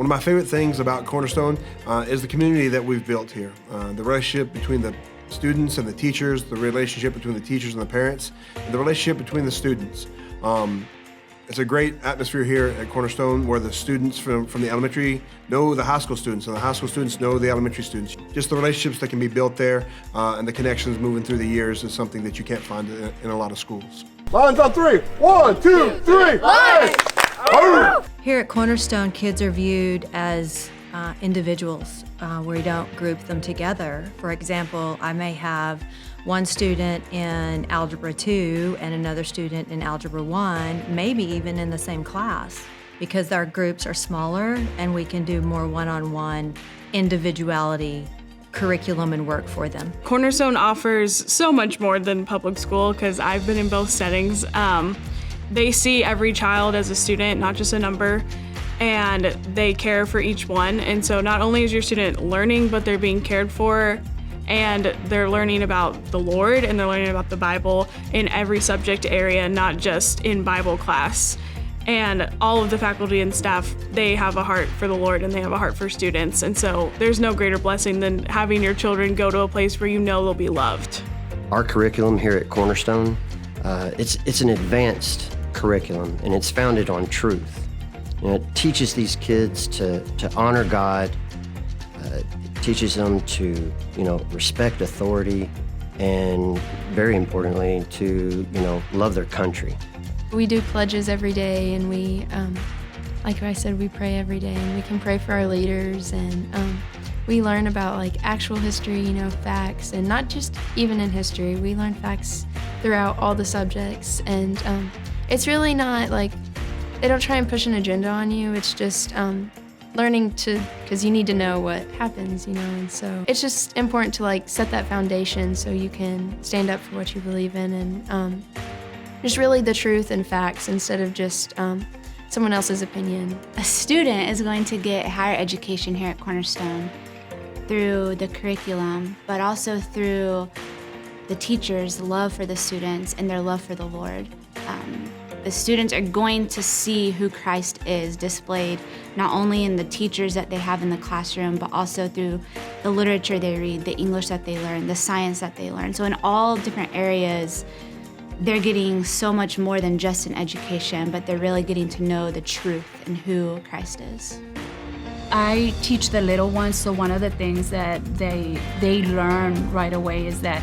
One of my favorite things about Cornerstone is the community that we've built here. The relationship between the students and the teachers, the relationship between the teachers and the parents, and the relationship between the students. It's a great atmosphere here at Cornerstone where the students from the elementary know the high school students and the high school students know the elementary students. Just the relationships that can be built there and the connections moving through the years is something that you can't find in a lot of schools. Lines on three. 1, 2, 3, lines! Here at Cornerstone, kids are viewed as individuals. We don't group them together. For example, I may have one student in Algebra 2 and another student in Algebra 1, maybe even in the same class, because our groups are smaller and we can do more one-on-one individuality curriculum and work for them. Cornerstone offers so much more than public school because I've been in both settings. They see every child as a student, not just a number, and they care for each one. And so not only is your student learning, but they're being cared for, and they're learning about the Lord and they're learning about the Bible in every subject area, not just in Bible class. And all of the faculty and staff, they have a heart for the Lord and they have a heart for students. And so there's no greater blessing than having your children go to a place where you know they'll be loved. Our curriculum here at Cornerstone, it's an advanced curriculum and it's founded on truth. You know, it teaches these kids to honor God, it teaches them to, respect authority, and very importantly, to, love their country. We do pledges every day, and we, like I said, we pray every day, and we can pray for our leaders, and we learn about actual history, facts, and not just even in history. We learn facts throughout all the subjects, and it's really not they don't try and push an agenda on you. It's just learning because you need to know what happens, and so it's just important to set that foundation so you can stand up for what you believe in, and just really the truth and facts instead of just someone else's opinion. A student is going to get higher education here at Cornerstone through the curriculum, but also through the teachers' love for the students and their love for the Lord. The students are going to see who Christ is displayed not only in the teachers that they have in the classroom, but also through the literature they read, the English that they learn, the science that they learn. So in all different areas, they're getting so much more than just an education, but they're really getting to know the truth and who Christ is. I teach the little ones, so one of the things that they learn right away is that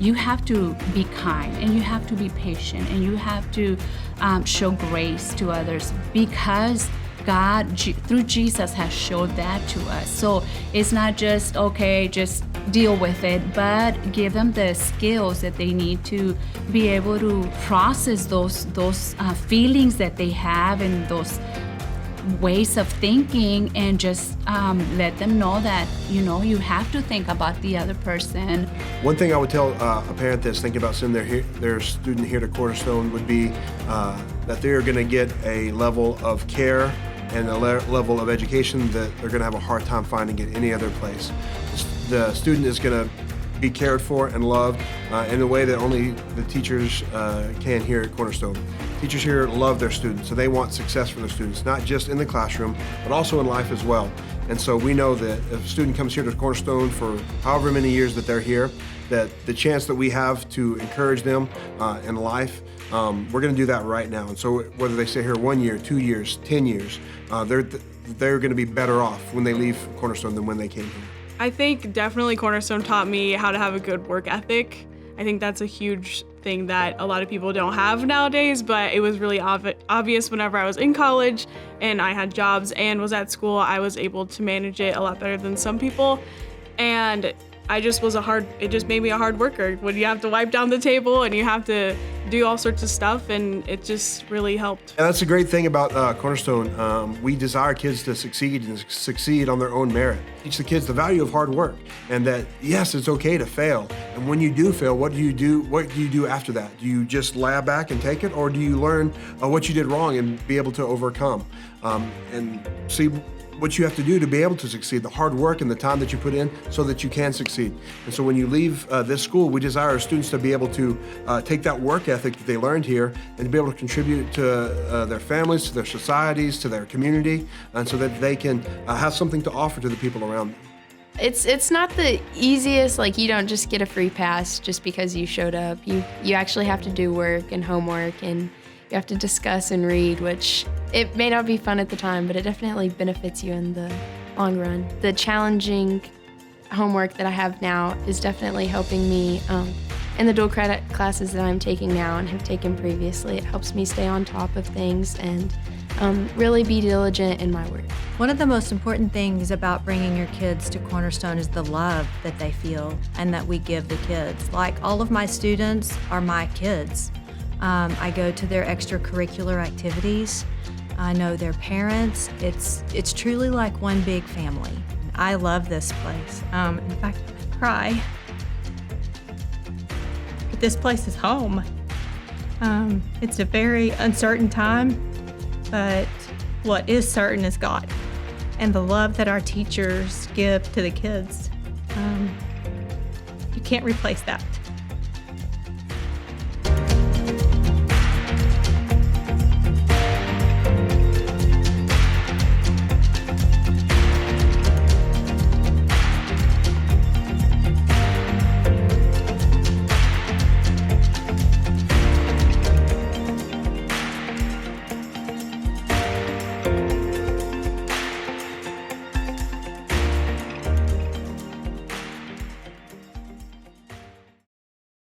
you have to be kind and you have to be patient and you have to show grace to others because God, through Jesus, has showed that to us. So it's not just, okay, just deal with it, but give them the skills that they need to be able to process those feelings that they have and those ways of thinking, and just let them know that you have to think about the other person. One thing I would tell a parent that's thinking about sending their student here to Cornerstone would be that they are going to get a level of care and a level of education that they're going to have a hard time finding at any other place. The student is going to be cared for and loved in a way that only the teachers can here at Cornerstone. Teachers here love their students, so they want success for their students, not just in the classroom, but also in life as well. And so we know that if a student comes here to Cornerstone for however many years that they're here, that the chance that we have to encourage them in life, we're going to do that right now. And so whether they stay here 1 year, 2 years, 10 years, they're going to be better off when they leave Cornerstone than when they came here. I think definitely Cornerstone taught me how to have a good work ethic. I think that's a huge thing that a lot of people don't have nowadays, but it was really obvious whenever I was in college and I had jobs and was at school. I was able to manage it a lot better than some people, and it just made me a hard worker when you have to wipe down the table and you have to do all sorts of stuff, and it just really helped. And that's the great thing about Cornerstone. We desire kids to succeed and succeed on their own merit. Teach the kids the value of hard work, and that yes, it's okay to fail. And when you do fail, what do you do? What do you do after that? Do you just lay back and take it, or do you learn what you did wrong and be able to overcome? And see, what you have to do to be able to succeed, the hard work and the time that you put in so that you can succeed. And so when you leave this school, we desire our students to be able to take that work ethic that they learned here and to be able to contribute to their families, to their societies, to their community, and so that they can have something to offer to the people around them. It's not the easiest, like you don't just get a free pass just because you showed up. You actually have to do work and homework, and you have to discuss and read, which it may not be fun at the time, but it definitely benefits you in the long run. The challenging homework that I have now is definitely helping me in the dual credit classes that I'm taking now and have taken previously. It helps me stay on top of things and really be diligent in my work. One of the most important things about bringing your kids to Cornerstone is the love that they feel and that we give the kids. Like, all of my students are my kids. I go to their extracurricular activities. I know their parents. It's truly like one big family. I love this place. In fact, I cry. But this place is home. It's a very uncertain time, but what is certain is God and the love that our teachers give to the kids. You can't replace that.